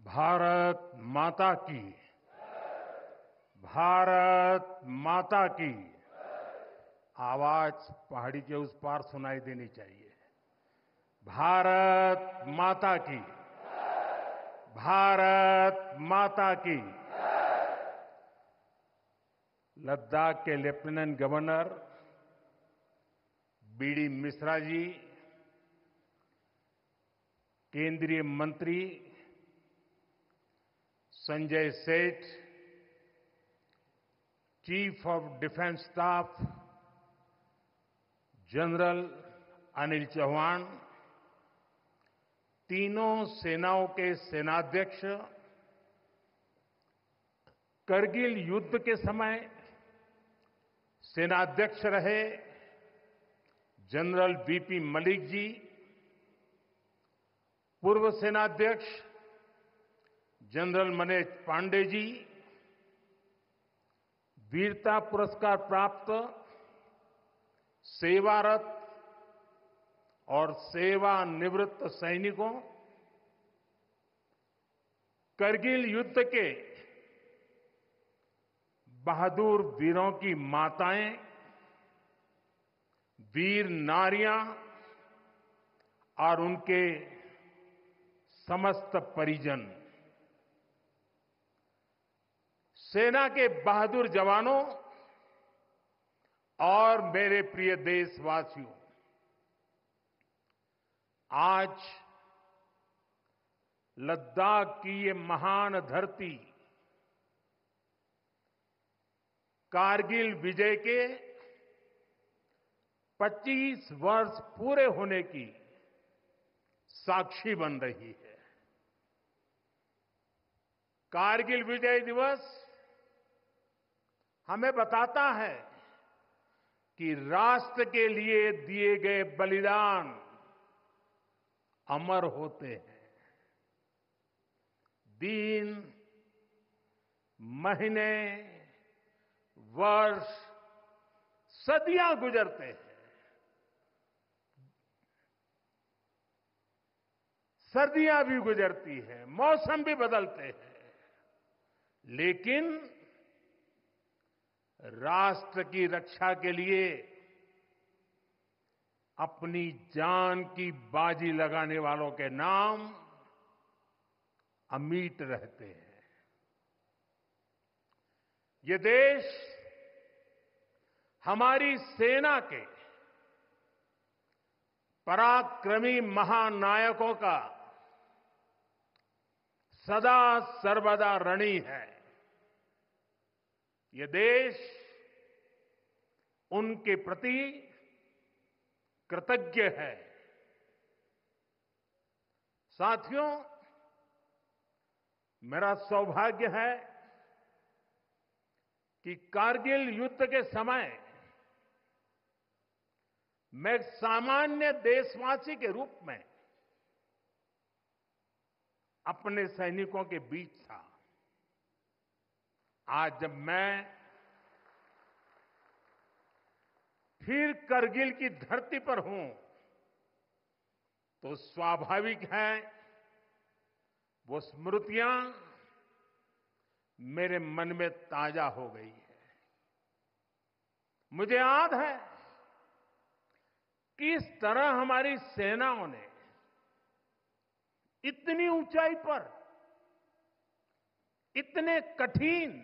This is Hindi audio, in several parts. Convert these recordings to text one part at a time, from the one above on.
भारत माता की। भारत माता की। आवाज पहाड़ी के उस पार सुनाई देनी चाहिए। भारत माता की। भारत माता की। लद्दाख के lieutenant governor BD Mishra ji, केंद्रीय मंत्री Sanjay Seth, chief of defence staff general Anil Chauhan, तीनों सेनाओं के सेनाध्यक्ष, करगिल युद्ध के समय सेनाध्यक्ष रहे जनरल वीपी मलिक जी, पूर्व सेनाध्यक्ष जनरल मनोज पांडे जी, वीरता पुरस्कार प्राप्त सेवारत और सेवानिवृत्त सैनिकों, करगिल युद्ध के बहादुर वीरों की माताएं, वीर नारियां और उनके समस्त परिजन, सेना के बहादुर जवानों और मेरे प्रिय देशवासियों, आज लद्दाख की ये महान धरती कारगिल विजय के 25 वर्ष पूरे होने की साक्षी बन रही है। कारगिल विजय दिवस हमें बताता है कि राष्ट्र के लिए दिए गए बलिदान अमर होते हैं। दिन, महीने, वर्ष, सदियां गुजरते हैं, सर्दियां भी गुजरती हैं, मौसम भी बदलते हैं, लेकिन राष्ट्र की रक्षा के लिए अपनी जान की बाजी लगाने वालों के नाम अमिट रहते हैं। ये देश हमारी सेना के पराक्रमी महानायकों का सदा सर्वदा ऋणी है। ये देश उनके प्रति कृतज्ञ है। साथियों, मेरा सौभाग्य है कि कारगिल युद्ध के समय मैं एक सामान्य देशवासी के रूप में अपने सैनिकों के बीच था। आज जब मैं फिर करगिल की धरती पर हूं, तो स्वाभाविक है वो स्मृतियां मेरे मन में ताजा हो गई है। मुझे याद है किस तरह हमारी सेनाओं ने इतनी ऊंचाई पर इतने कठिन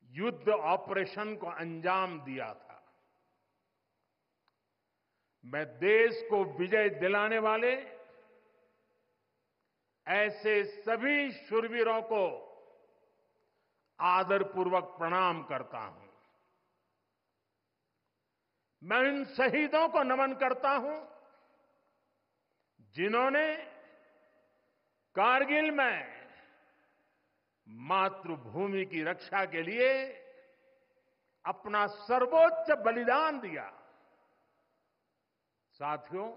युद्ध ऑपरेशन को अंजाम दिया था। मैं देश को विजय दिलाने वाले ऐसे सभी शूरवीरों को आदरपूर्वक प्रणाम करता हूं। मैं उन शहीदों को नमन करता हूं जिन्होंने कारगिल में मातृभूमि की रक्षा के लिए अपना सर्वोच्च बलिदान दिया। साथियों,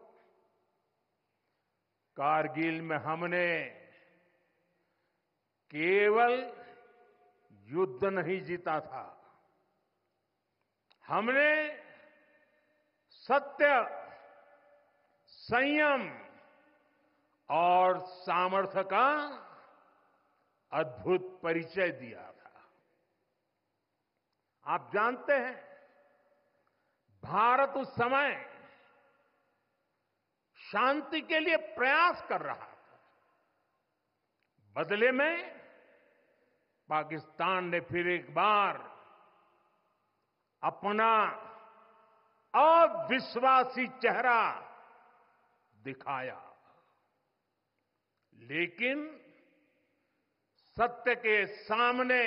कारगिल में हमने केवल युद्ध नहीं जीता था, हमने सत्य, संयम और सामर्थ्य का अद्भुत परिचय दिया था। आप जानते हैं, भारत उस समय शांति के लिए प्रयास कर रहा था। बदले में पाकिस्तान ने फिर एक बार अपना अविश्वासी चेहरा दिखाया। लेकिन सत्य के सामने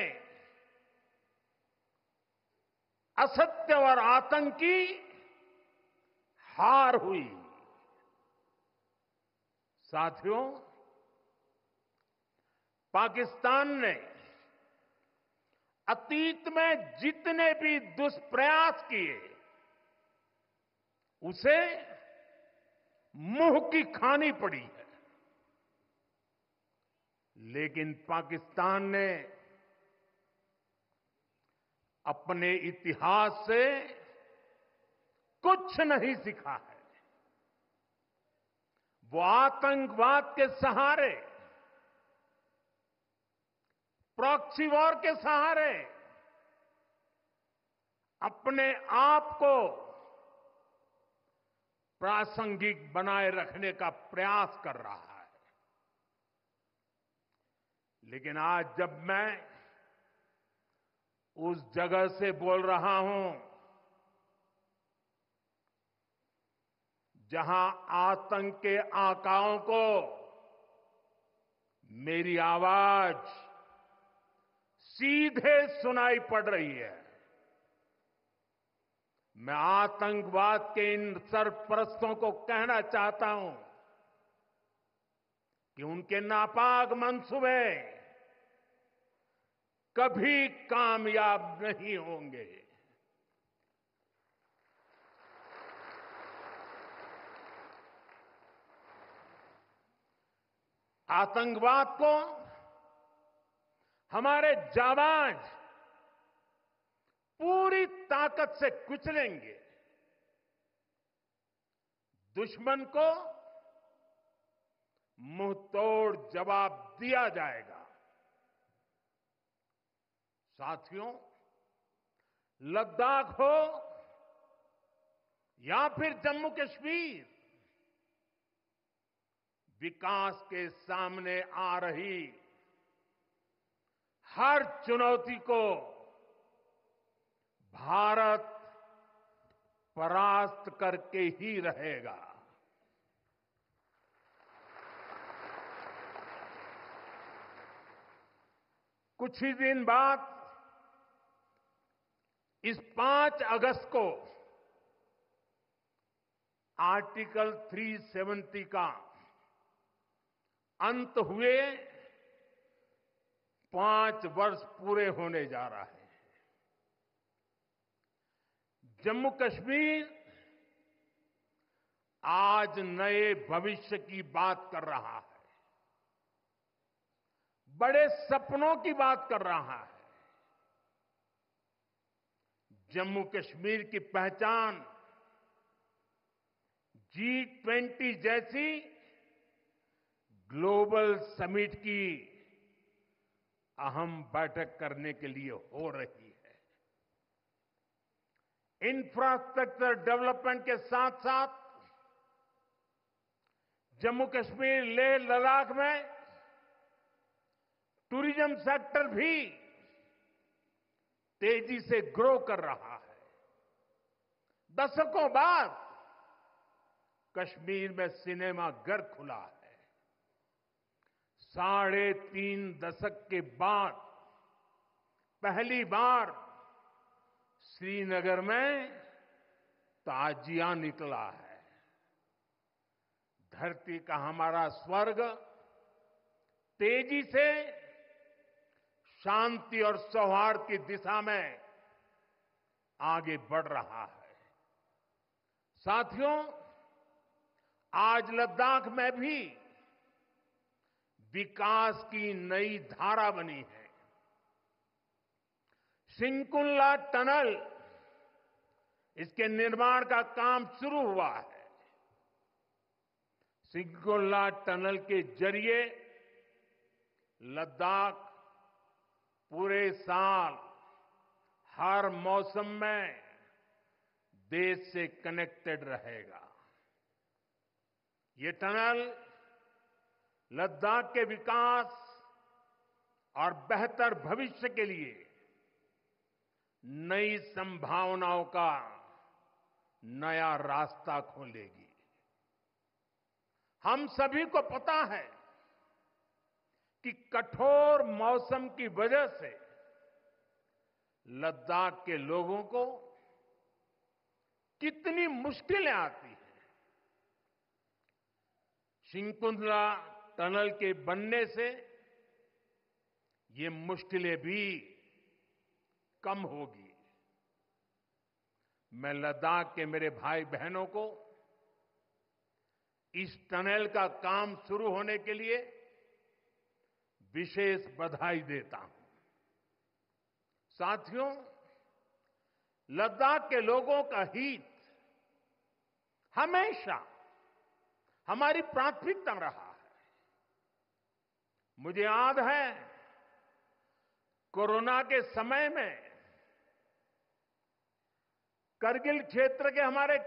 असत्य और आतंक की हार हुई। साथियों, पाकिस्तान ने अतीत में जितने भी दुष्प्रयास किए, उसे मुंह की खानी पड़ी है। लेकिन पाकिस्तान ने अपने इतिहास से कुछ नहीं सीखा है। वो आतंकवाद के सहारे, प्रॉक्सी वॉर के सहारे अपने आप को प्रासंगिक बनाए रखने का प्रयास कर रहा है। लेकिन आज जब मैं उस जगह से बोल रहा हूं जहां आतंक के आकाओं को मेरी आवाज सीधे सुनाई पड़ रही है, मैं आतंकवाद के इन सरपरस्तों को कहना चाहता हूं कि उनके नापाक मंसूबे कभी कामयाब नहीं होंगे। आतंकवाद को हमारे जाबाज पूरी ताकत से कुचलेंगे। दुश्मन को मुंहतोड़ जवाब दिया जाएगा। साथियों, लद्दाख हो या फिर जम्मू कश्मीर, विकास के सामने आ रही हर चुनौती को भारत परास्त करके ही रहेगा। कुछ ही दिन बाद इस 5 अगस्त को आर्टिकल 370 का अंत हुए 5 वर्ष पूरे होने जा रहा है। जम्मू कश्मीर आज नए भविष्य की बात कर रहा है, बड़े सपनों की बात कर रहा है। जम्मू कश्मीर की पहचान G20 जैसी ग्लोबल समिट की अहम बैठक करने के लिए हो रही है। इंफ्रास्ट्रक्चर डेवलपमेंट के साथ साथ जम्मू कश्मीर, लेह, लद्दाख में टूरिज्म सेक्टर भी तेजी से ग्रो कर रहा है। दशकों बाद कश्मीर में सिनेमा घर खुला है। 3.5 दशक के बाद पहली बार श्रीनगर में ताजिया निकला है। धरती का हमारा स्वर्ग तेजी से शांति और सौहार्द की दिशा में आगे बढ़ रहा है। साथियों, आज लद्दाख में भी विकास की नई धारा बनी है। सिंकुल्ला टनल, इसके निर्माण का काम शुरू हुआ है। सिंगोला टनल के जरिए लद्दाख पूरे साल हर मौसम में देश से कनेक्टेड रहेगा। ये टनल लद्दाख के विकास और बेहतर भविष्य के लिए नई संभावनाओं का नया रास्ता खोलेगी। हम सभी को पता है कि कठोर मौसम की वजह से लद्दाख के लोगों को कितनी मुश्किलें आती हैं। सिंकुंतला टनल के बनने से ये मुश्किलें भी कम होगी। मैं लद्दाख के मेरे भाई बहनों को इस टनल का काम शुरू होने के लिए विशेष बधाई देता हूं। साथियों, लद्दाख के लोगों का हित हमेशा हमारी प्राथमिकता रहा है। मुझे याद है कोरोना के समय में करगिल क्षेत्र के हमारे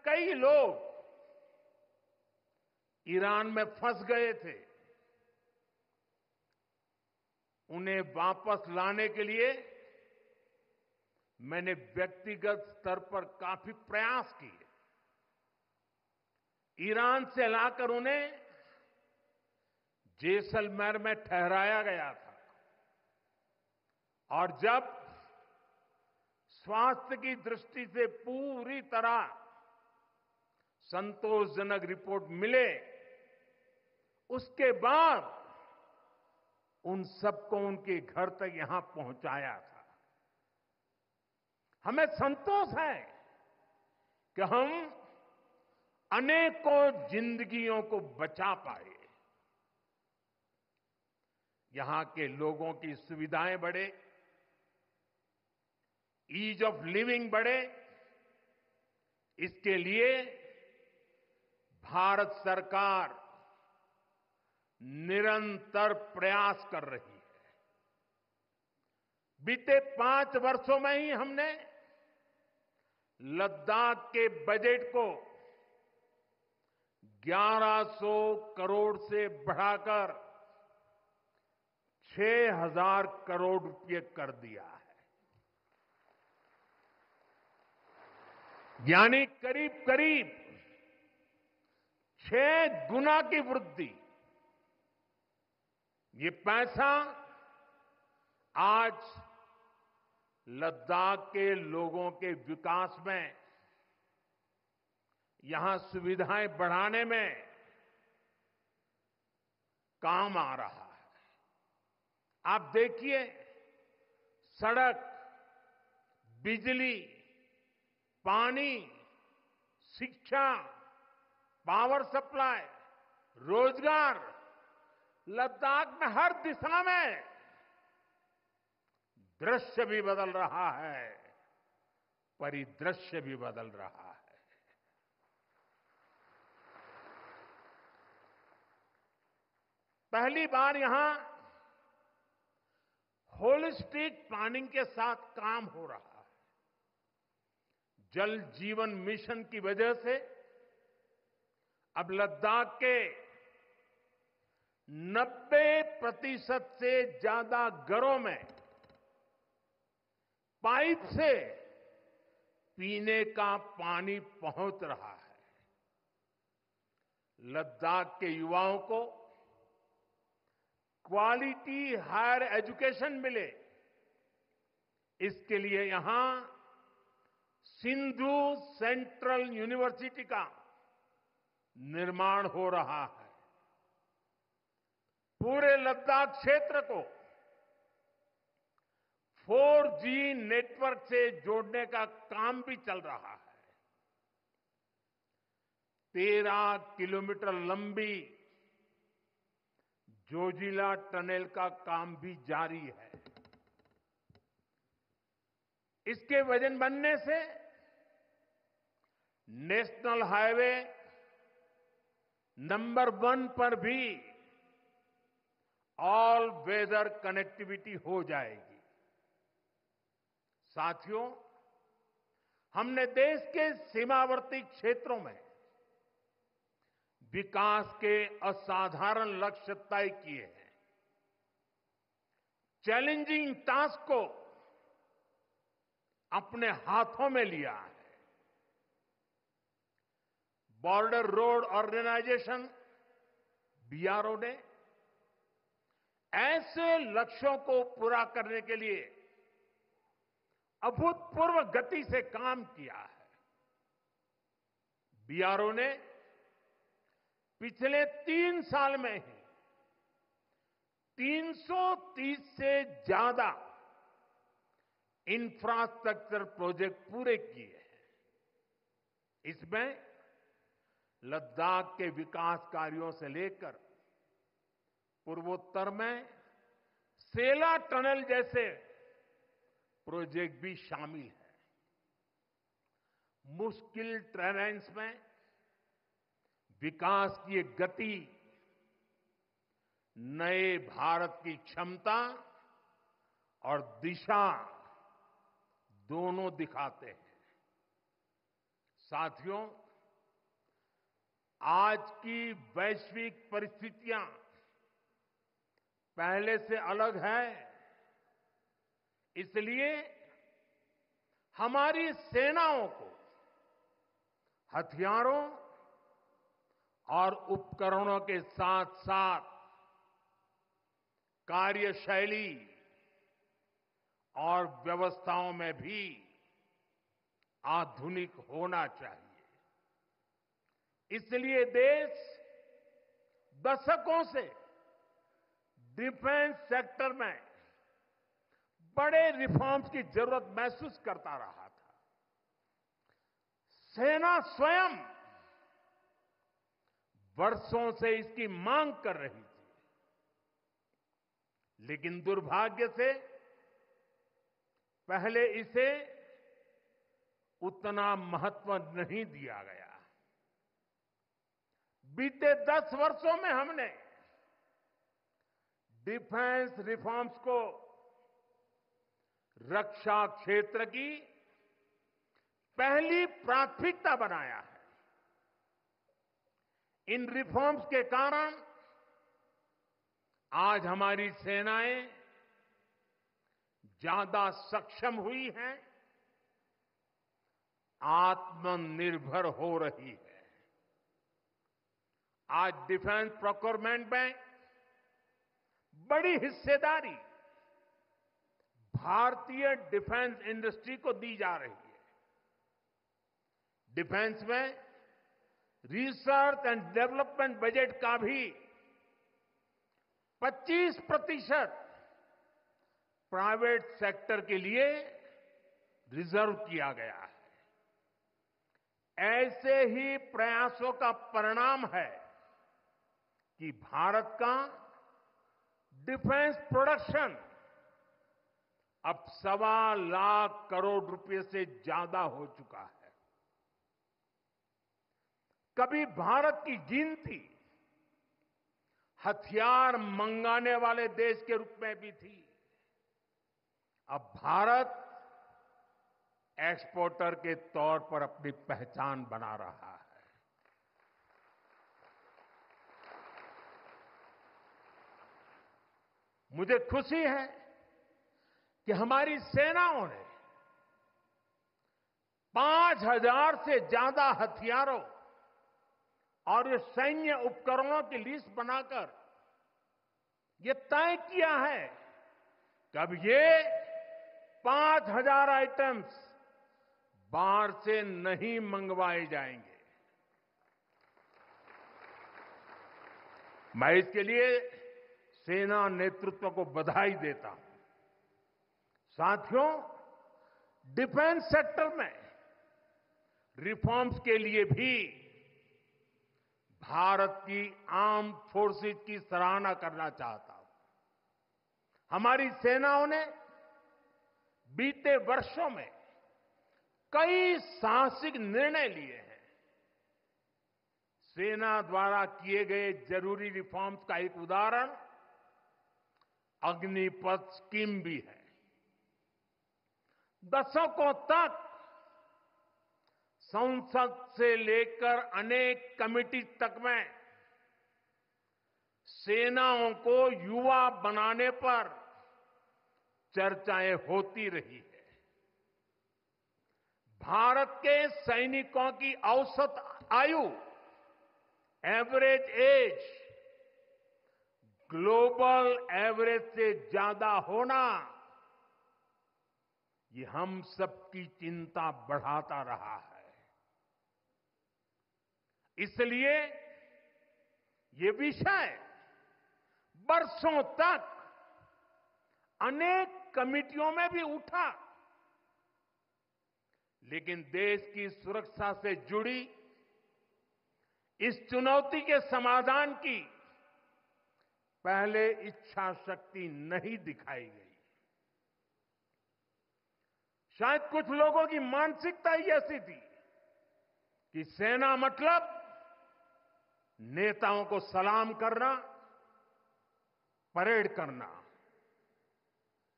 कई लोग ईरान में फंस गए थे। उन्हें वापस लाने के लिए मैंने व्यक्तिगत स्तर पर काफी प्रयास किए। ईरान से लाकर उन्हें जैसलमेर में ठहराया गया था और जब स्वास्थ्य की दृष्टि से पूरी तरह संतोषजनक रिपोर्ट मिले, उसके बाद उन सबको उनके घर तक यहां पहुंचाया था। हमें संतोष है कि हम अनेकों जिंदगियों को बचा पाए। यहां के लोगों की सुविधाएं बढ़े, ईज ऑफ लिविंग बढ़े, इसके लिए भारत सरकार निरंतर प्रयास कर रही है। बीते 5 वर्षों में ही हमने लद्दाख के बजट को 1100 करोड़ से बढ़ाकर 6000 करोड़ रुपए कर दिया है। यानी करीब करीब 6 गुना की वृद्धि। ये पैसा आज लद्दाख के लोगों के विकास में, यहां सुविधाएं बढ़ाने में काम आ रहा है। आप देखिए, सड़क, बिजली, पानी, शिक्षा, पावर सप्लाई, रोजगार, लद्दाख में हर दिशा में दृश्य भी बदल रहा है, परिदृश्य भी बदल रहा है। पहली बार यहां होलिस्टिक प्लानिंग के साथ काम हो रहा है। जल जीवन मिशन की वजह से अब लद्दाख के 90% से ज्यादा घरों में पाइप से पीने का पानी पहुंच रहा है। लद्दाख के युवाओं को क्वालिटी हायर एजुकेशन मिले, इसके लिए यहां सिंधु सेंट्रल यूनिवर्सिटी का निर्माण हो रहा है। पूरे लद्दाख क्षेत्र को 4G नेटवर्क से जोड़ने का काम भी चल रहा है। 13 किलोमीटर लंबी जोजिला टनल का काम भी जारी है। इसके वजन बनने से नेशनल हाईवे, नंबर 1 पर भी ऑल वेदर कनेक्टिविटी हो जाएगी। साथियों, हमने देश के सीमावर्ती क्षेत्रों में विकास के असाधारण लक्ष्य तय किए हैं। चैलेंजिंग टास्क को अपने हाथों में लिया है। बॉर्डर रोड ऑर्गेनाइजेशन बीआरओ ने ऐसे लक्ष्यों को पूरा करने के लिए अभूतपूर्व गति से काम किया है। बीआरओ ने पिछले 3 साल में ही 330 से ज्यादा इंफ्रास्ट्रक्चर प्रोजेक्ट पूरे किए हैं। इसमें लद्दाख के विकास कार्यों से लेकर पूर्वोत्तर में सेला टनल जैसे प्रोजेक्ट भी शामिल है। मुश्किल टेरेन्स में विकास की एक गति नए भारत की क्षमता और दिशा दोनों दिखाते हैं। साथियों, आज की वैश्विक परिस्थितियां पहले से अलग है। इसलिए हमारी सेनाओं को हथियारों और उपकरणों के साथ साथ कार्यशैली और व्यवस्थाओं में भी आधुनिक होना चाहिए। इसलिए देश दशकों से डिफेंस सेक्टर में बड़े रिफॉर्म्स की जरूरत महसूस करता रहा था। सेना स्वयं वर्षों से इसकी मांग कर रही थी, लेकिन दुर्भाग्य से पहले इसे उतना महत्व नहीं दिया गया। बीते 10 वर्षों में हमने डिफेंस रिफॉर्म्स को रक्षा क्षेत्र की पहली प्राथमिकता बनाया है। इन रिफॉर्म्स के कारण आज हमारी सेनाएं ज्यादा सक्षम हुई हैं, आत्मनिर्भर हो रही है। आज डिफेंस प्रोक्योरमेंट में बड़ी हिस्सेदारी भारतीय डिफेंस इंडस्ट्री को दी जा रही है। डिफेंस में रिसर्च एंड डेवलपमेंट बजट का भी 25% प्राइवेट सेक्टर के लिए रिजर्व किया गया है। ऐसे ही प्रयासों का परिणाम है कि भारत का डिफेंस प्रोडक्शन अब 1.25 लाख करोड़ रुपए से ज्यादा हो चुका है। कभी भारत की गिनती हथियार मंगाने वाले देश के रूप में भी थी। अब भारत एक्सपोर्टर के तौर पर अपनी पहचान बना रहा है। मुझे खुशी है कि हमारी सेनाओं ने 5,000 से ज्यादा हथियारों और ये सैन्य उपकरणों की लिस्ट बनाकर ये तय किया है कि अब ये 5,000 आइटम्स बाहर से नहीं मंगवाए जाएंगे। मैं इसके लिए सेना नेतृत्व को बधाई देता हूं। साथियों, डिफेंस सेक्टर में रिफॉर्म्स के लिए भी भारत की आर्म्ड फोर्सेस की सराहना करना चाहता हूं। हमारी सेनाओं ने बीते वर्षों में कई साहसिक निर्णय लिए हैं। सेना द्वारा किए गए जरूरी रिफॉर्म्स का एक उदाहरण अग्निपथ स्कीम भी है। दशकों तक संसद से लेकर अनेक कमेटी तक में सेनाओं को युवा बनाने पर चर्चाएं होती रही है। भारत के सैनिकों की औसत आयु, एवरेज एज, ग्लोबल एवरेज से ज्यादा होना, ये हम सबकी चिंता बढ़ाता रहा है। इसलिए ये विषय बरसों तक अनेक कमिटियों में भी उठा, लेकिन देश की सुरक्षा से जुड़ी इस चुनौती के समाधान की पहले इच्छा शक्ति नहीं दिखाई गई। शायद कुछ लोगों की मानसिकता ही ऐसी थी कि सेना मतलब नेताओं को सलाम करना, परेड करना।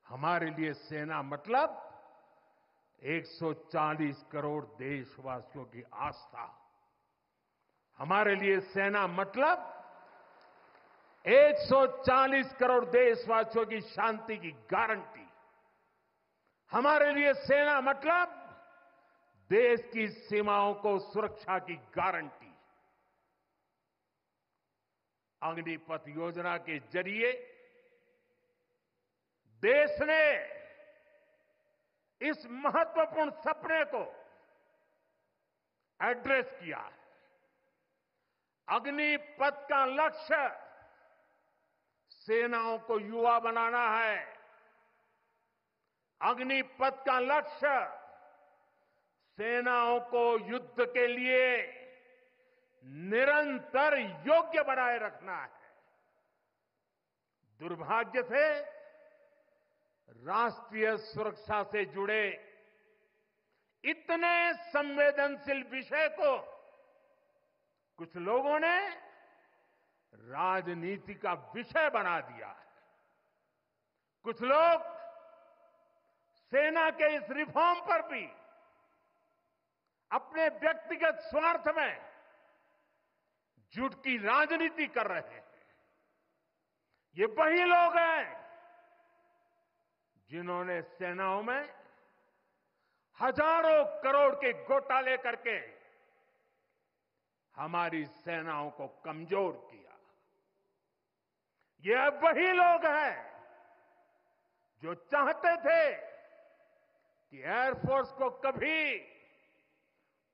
हमारे लिए सेना मतलब 140 करोड़ देशवासियों की आस्था। हमारे लिए सेना मतलब 140 करोड़ देशवासियों की शांति की गारंटी। हमारे लिए सेना मतलब देश की सीमाओं को सुरक्षा की गारंटी। अग्निपथ योजना के जरिए देश ने इस महत्वपूर्ण सपने को एड्रेस किया है। अग्निपथ का लक्ष्य सेनाओं को युवा बनाना है। अग्निपथ का लक्ष्य सेनाओं को युद्ध के लिए निरंतर योग्य बनाए रखना है। दुर्भाग्य से राष्ट्रीय सुरक्षा से जुड़े इतने संवेदनशील विषय को कुछ लोगों ने राजनीति का विषय बना दिया है। कुछ लोग सेना के इस रिफॉर्म पर भी अपने व्यक्तिगत स्वार्थ में झूठ की राजनीति कर रहे हैं। ये वही लोग हैं जिन्होंने सेनाओं में हजारों करोड़ के घोटाले करके हमारी सेनाओं को कमजोर किया। ये वही लोग हैं जो चाहते थे कि एयरफोर्स को कभी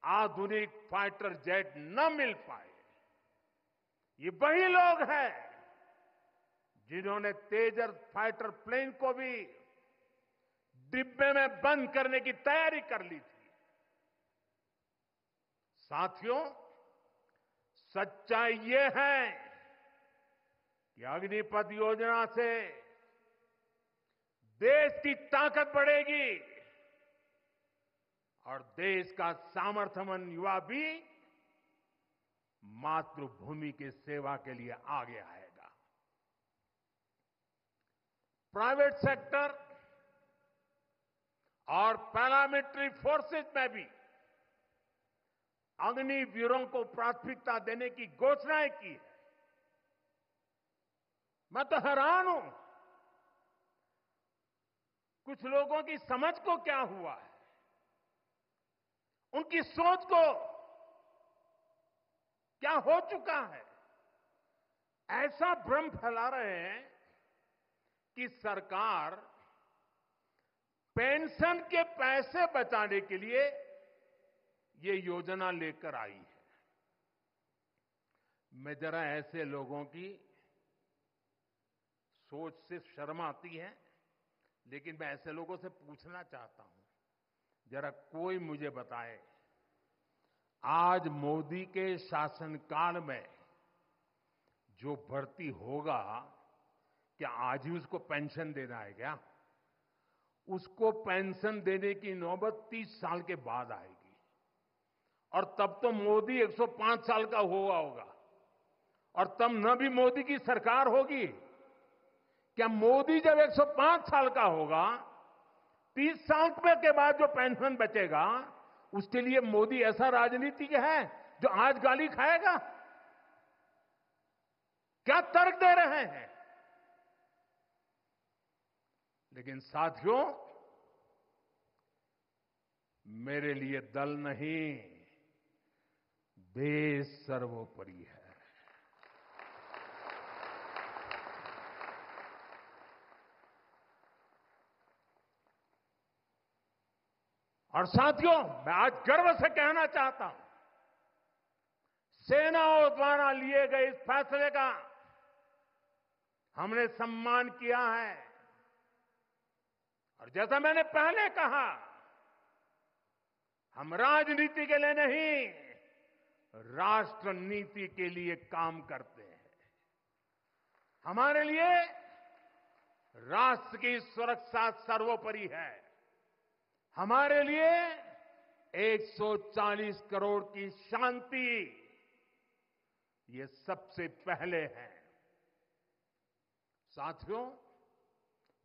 आधुनिक फाइटर जेट न मिल पाए। ये वही लोग हैं जिन्होंने तेजस फाइटर प्लेन को भी डिब्बे में बंद करने की तैयारी कर ली थी। साथियों, सच्चाई ये है कि अग्निपथ योजना से देश की ताकत बढ़ेगी और देश का सामर्थ्यवान युवा भी मातृभूमि की सेवा के लिए आगे आएगा। प्राइवेट सेक्टर और पैरामिलिट्री फोर्सेस में भी अग्निवीरों को प्राथमिकता देने की घोषणाएं की है। मैं तो हैरान हूं, कुछ लोगों की समझ को क्या हुआ है, उनकी सोच को क्या हो चुका है। ऐसा भ्रम फैला रहे हैं कि सरकार पेंशन के पैसे बचाने के लिए ये योजना लेकर आई है। मैं जरा ऐसे लोगों की सोच से शर्म आती है, लेकिन मैं ऐसे लोगों से पूछना चाहता हूं, जरा कोई मुझे बताए, आज मोदी के शासनकाल में जो भर्ती होगा, क्या आज ही उसको पेंशन देना है क्या? उसको पेंशन देने की नौबत 30 साल के बाद आएगी और तब तो मोदी 105 साल का हुआ होगा और तब न भी मोदी की सरकार होगी। क्या मोदी जब 105 साल का होगा, 30 साल के बाद जो पेंशन बचेगा उसके लिए मोदी ऐसा राजनीतिक है जो आज गाली खाएगा? क्या तर्क दे रहे हैं? लेकिन साथियों, मेरे लिए दल नहीं, देश सर्वोपरि है। और साथियों, मैं आज गर्व से कहना चाहता हूं, सेनाओं द्वारा लिए गए इस फैसले का हमने सम्मान किया है। और जैसा मैंने पहले कहा, हम राजनीति के लिए नहीं, राष्ट्र नीति के लिए काम करते हैं। हमारे लिए राष्ट्र की सुरक्षा सर्वोपरि है। हमारे लिए 140 करोड़ की शांति ये सबसे पहले है। साथियों,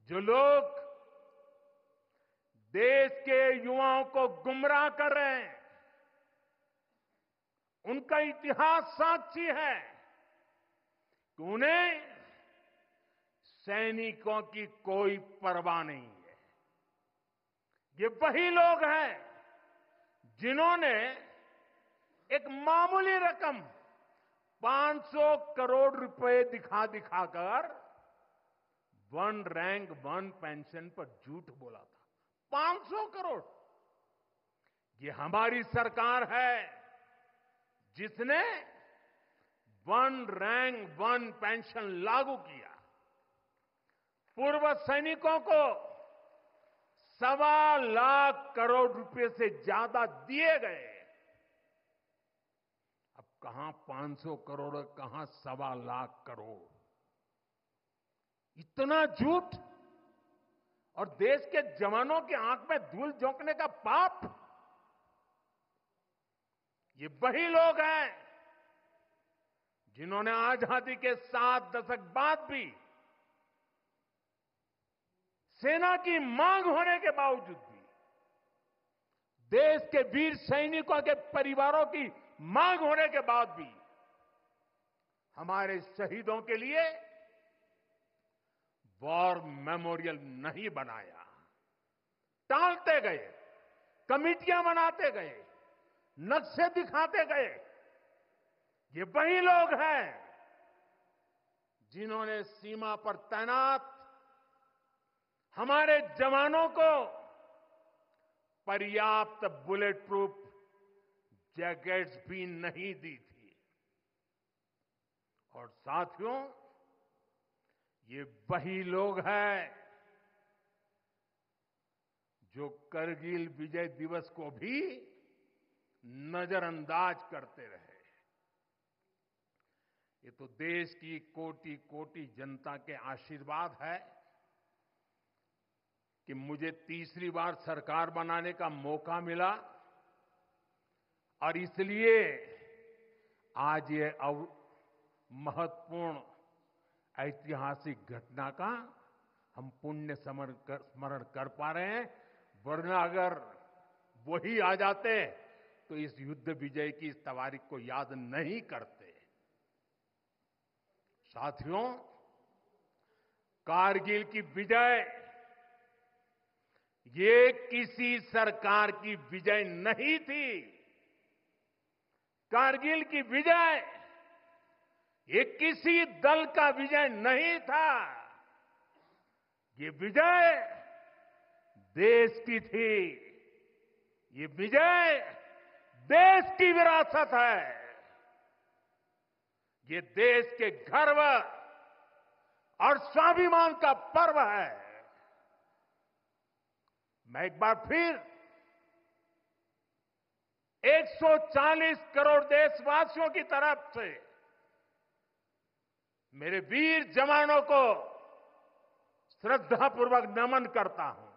जो लोग देश के युवाओं को गुमराह कर रहे हैं, उनका इतिहास साक्षी है कि उन्हें सैनिकों की कोई परवाह नहीं है। ये वही लोग हैं जिन्होंने एक मामूली रकम 500 करोड़ रुपए दिखाकर वन रैंक वन पेंशन पर झूठ बोला था। 500 करोड़। ये हमारी सरकार है जिसने वन रैंक वन पेंशन लागू किया। पूर्व सैनिकों को 1.25 लाख करोड़ रुपए से ज्यादा दिए गए। अब कहां 500 करोड़, कहां 1.25 लाख करोड़। इतना झूठ और देश के जवानों की आंख में धूल झोंकने का पाप। ये वही लोग हैं जिन्होंने आजादी के 7 दशक बाद भी सेना की मांग होने के बावजूद भी, देश के वीर सैनिकों के परिवारों की मांग होने के बाद भी हमारे शहीदों के लिए वॉर मेमोरियल नहीं बनाया। टालते गए, कमिटियां बनाते गए, नक्शे दिखाते गए। ये वही लोग हैं जिन्होंने सीमा पर तैनात हमारे जवानों को पर्याप्त बुलेट प्रूफ जैकेट्स भी नहीं दी थी। और साथियों, ये वही लोग हैं जो करगिल विजय दिवस को भी नजरअंदाज करते रहे। ये तो देश की कोटि कोटि जनता के आशीर्वाद है कि मुझे तीसरी बार सरकार बनाने का मौका मिला और इसलिए आज ये महत्वपूर्ण ऐतिहासिक घटना का हम पुण्य स्मरण कर पा रहे हैं। वरना अगर वही आ जाते तो इस युद्ध विजय की इस तारीख को याद नहीं करते। साथियों, कारगिल की विजय ये किसी सरकार की विजय नहीं थी। कारगिल की विजय ये किसी दल का विजय नहीं था। ये विजय देश की थी। ये विजय देश की विरासत है। ये देश के गर्व और स्वाभिमान का पर्व है। मैं एक बार फिर 140 करोड़ देशवासियों की तरफ से मेरे वीर जवानों को श्रद्धापूर्वक नमन करता हूं।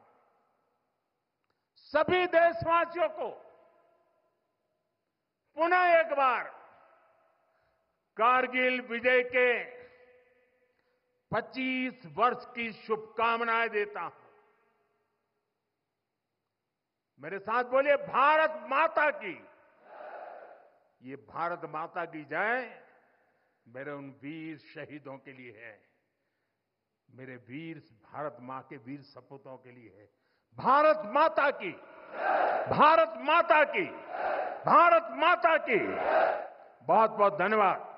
सभी देशवासियों को पुनः एक बार कारगिल विजय के 25 वर्ष की शुभकामनाएं देता हूं। मेरे साथ बोलिए, भारत माता की। ये भारत माता की जय मेरे उन वीर शहीदों के लिए है, मेरे वीर भारत मां के वीर सपूतों के लिए है। भारत माता की, भारत माता की, भारत माता की। बहुत बहुत धन्यवाद।